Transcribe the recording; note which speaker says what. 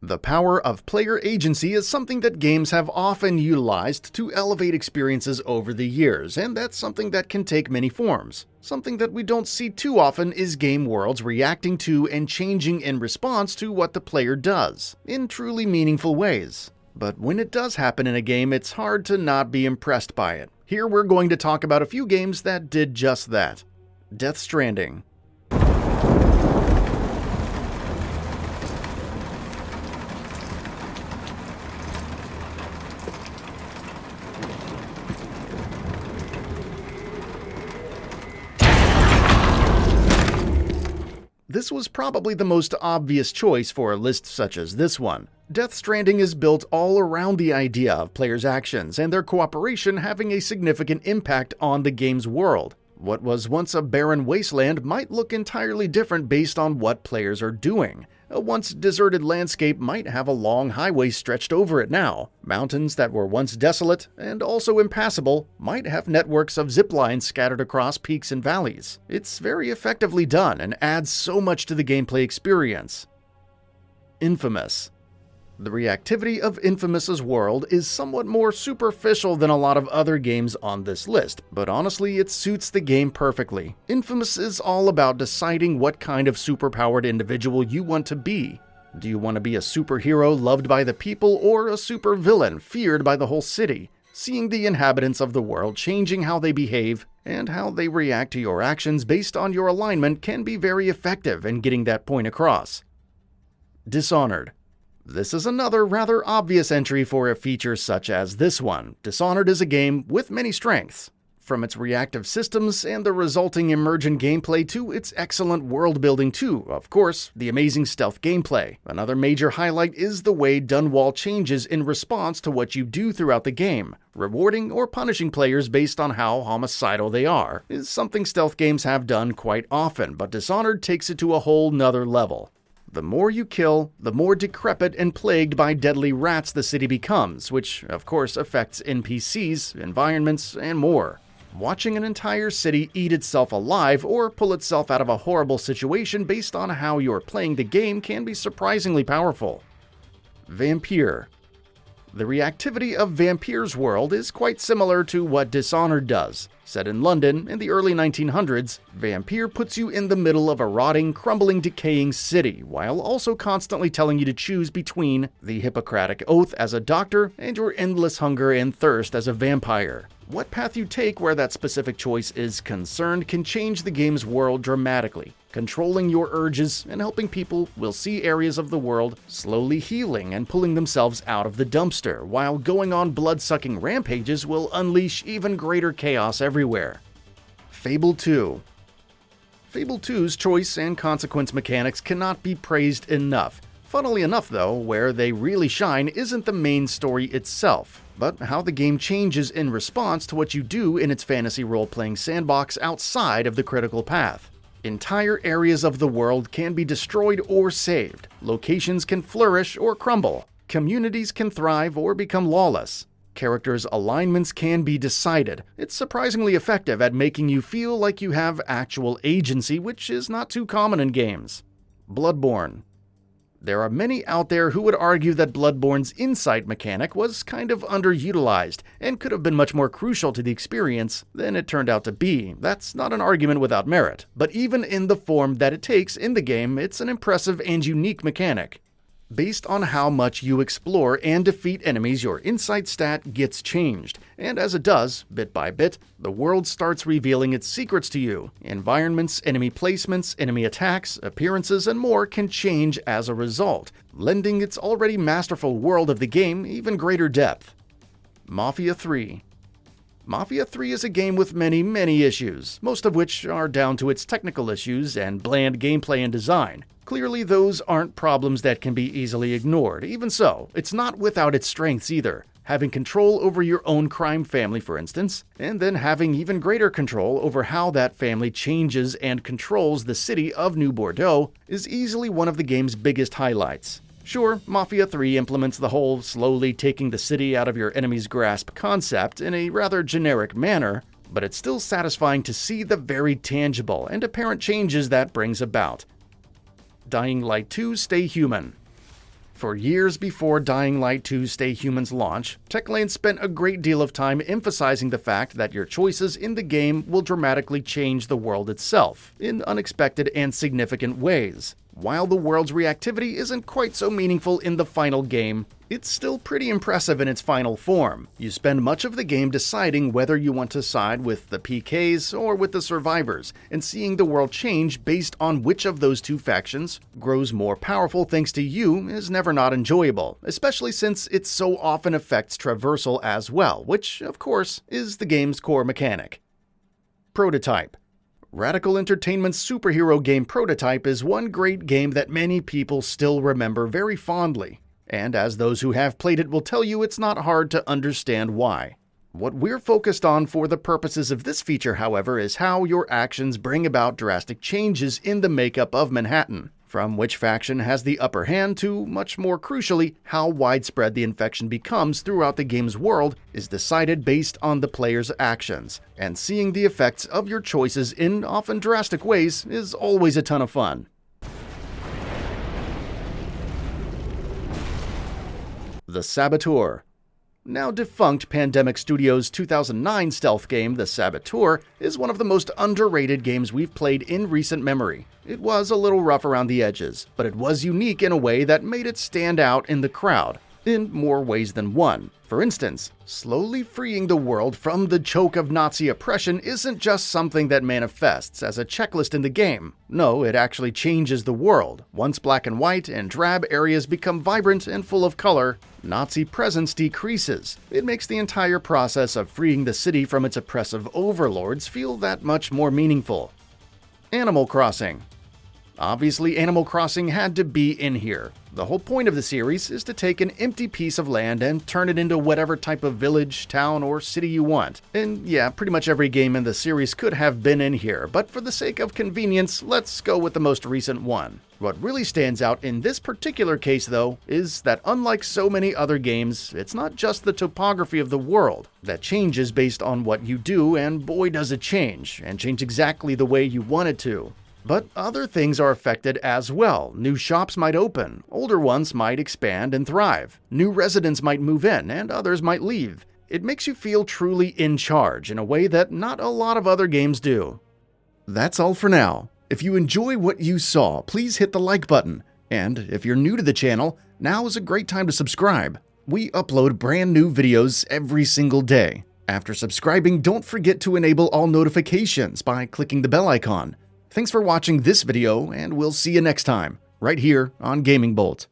Speaker 1: The power of player agency is something that games have often utilized to elevate experiences over the years, and that's something that can take many forms. Something that we don't see too often is game worlds reacting to and changing in response to what the player does, in truly meaningful ways. But when it does happen in a game, it's hard to not be impressed by it. Here we're going to talk about a few games that did just that. Death Stranding. This was probably the most obvious choice for a list such as this one. Death Stranding is built all around the idea of players' actions and their cooperation having a significant impact on the game's world. What was once a barren wasteland might look entirely different based on what players are doing. A once deserted landscape might have a long highway stretched over it now. Mountains that were once desolate and also impassable might have networks of zip lines scattered across peaks and valleys. It's very effectively done and adds so much to the gameplay experience. Infamous. The reactivity of Infamous's world is somewhat more superficial than a lot of other games on this list, but honestly it suits the game perfectly. Infamous is all about deciding what kind of superpowered individual you want to be. Do you want to be a superhero loved by the people or a supervillain feared by the whole city? Seeing the inhabitants of the world changing how they behave and how they react to your actions based on your alignment can be very effective in getting that point across. Dishonored. This is another rather obvious entry for a feature such as this one. Dishonored is a game with many strengths. From its reactive systems and the resulting emergent gameplay to its excellent world building to, of course, the amazing stealth gameplay. Another major highlight is the way Dunwall changes in response to what you do throughout the game. Rewarding or punishing players based on how homicidal they are is something stealth games have done quite often, but Dishonored takes it to a whole nother level. The more you kill, the more decrepit and plagued by deadly rats the city becomes, which of course affects NPCs, environments, and more. Watching an entire city eat itself alive or pull itself out of a horrible situation based on how you're playing the game can be surprisingly powerful. VAMPYR. The reactivity of VAMPYR's world is quite similar to what Dishonored does. Set in London in the early 1900s, VAMPYR puts you in the middle of a rotting, crumbling, decaying city, while also constantly telling you to choose between the Hippocratic Oath as a doctor and your endless hunger and thirst as a vampire. What path you take where that specific choice is concerned can change the game's world dramatically. Controlling your urges and helping people will see areas of the world slowly healing and pulling themselves out of the dumpster, while going on blood-sucking rampages will unleash even greater chaos everywhere. FABLE 2. FABLE 2's choice and consequence mechanics cannot be praised enough. Funnily enough though, where they really shine isn't the main story itself, but how the game changes in response to what you do in its fantasy role-playing sandbox outside of the critical path. Entire areas of the world can be destroyed or saved, locations can flourish or crumble, communities can thrive or become lawless. Characters' alignments can be decided. It's surprisingly effective at making you feel like you have actual agency, which is not too common in games. BLOODBORNE. There are many out there who would argue that Bloodborne's insight mechanic was kind of underutilized and could have been much more crucial to the experience than it turned out to be. That's not an argument without merit, but even in the form that it takes in the game, it's an impressive and unique mechanic. Based on how much you explore and defeat enemies, your insight stat gets changed, and as it does, bit by bit, the world starts revealing its secrets to you. Environments, enemy placements, enemy attacks, appearances, and more can change as a result, lending its already masterful world of the game even greater depth. MAFIA 3. MAFIA 3 is a game with many issues, most of which are down to its technical issues and bland gameplay and design. Clearly, those aren't problems that can be easily ignored. Even so, it's not without its strengths either. Having control over your own crime family, for instance, and then having even greater control over how that family changes and controls the city of New Bordeaux is easily one of the game's biggest highlights. Sure, Mafia 3 implements the whole slowly taking the city out of your enemy's grasp concept in a rather generic manner, but it's still satisfying to see the very tangible and apparent changes that brings about. Dying Light 2 Stay Human. For years before Dying Light 2's Stay Human's launch, Techland spent a great deal of time emphasizing the fact that your choices in the game will dramatically change the world itself, in unexpected and significant ways. While the world's reactivity isn't quite so meaningful in the final game, it's still pretty impressive in its final form. You spend much of the game deciding whether you want to side with the PKs or with the survivors, and seeing the world change based on which of those two factions grows more powerful thanks to you is never not enjoyable, especially since it so often affects traversal as well, which, of course, is the game's core mechanic. Prototype. Radical Entertainment's superhero game Prototype is one great game that many people still remember very fondly, and as those who have played it will tell you, it's not hard to understand why. What we're focused on for the purposes of this feature, however, is how your actions bring about drastic changes in the makeup of Manhattan, from which faction has the upper hand to, much more crucially, how widespread the infection becomes throughout the game's world is decided based on the player's actions, and seeing the effects of your choices in often drastic ways is always a ton of fun. The Saboteur. Now defunct Pandemic Studios' 2009 stealth game, The Saboteur, is one of the most underrated games we've played in recent memory. It was a little rough around the edges, but it was unique in a way that made it stand out in the crowd, in more ways than one. For instance, slowly freeing the world from the choke of Nazi oppression isn't just something that manifests as a checklist in the game. No, it actually changes the world. Once black and white and drab areas become vibrant and full of color, Nazi presence decreases. It makes the entire process of freeing the city from its oppressive overlords feel that much more meaningful. Animal Crossing. Obviously, Animal Crossing had to be in here. The whole point of the series is to take an empty piece of land and turn it into whatever type of village, town, or city you want. And yeah, pretty much every game in the series could have been in here, but for the sake of convenience, let's go with the most recent one. What really stands out in this particular case, though, is that unlike so many other games, it's not just the topography of the world that changes based on what you do, and boy does it change, and change exactly the way you want it to. But other things are affected as well. New shops might open, older ones might expand and thrive, new residents might move in, and others might leave. It makes you feel truly in charge in a way that not a lot of other games do. That's all for now. If you enjoy what you saw, please hit the like button. And if you're new to the channel, now is a great time to subscribe. We upload brand new videos every single day. After subscribing, don't forget to enable all notifications by clicking the bell icon. Thanks for watching this video, and we'll see you next time, right here on Gaming Bolt.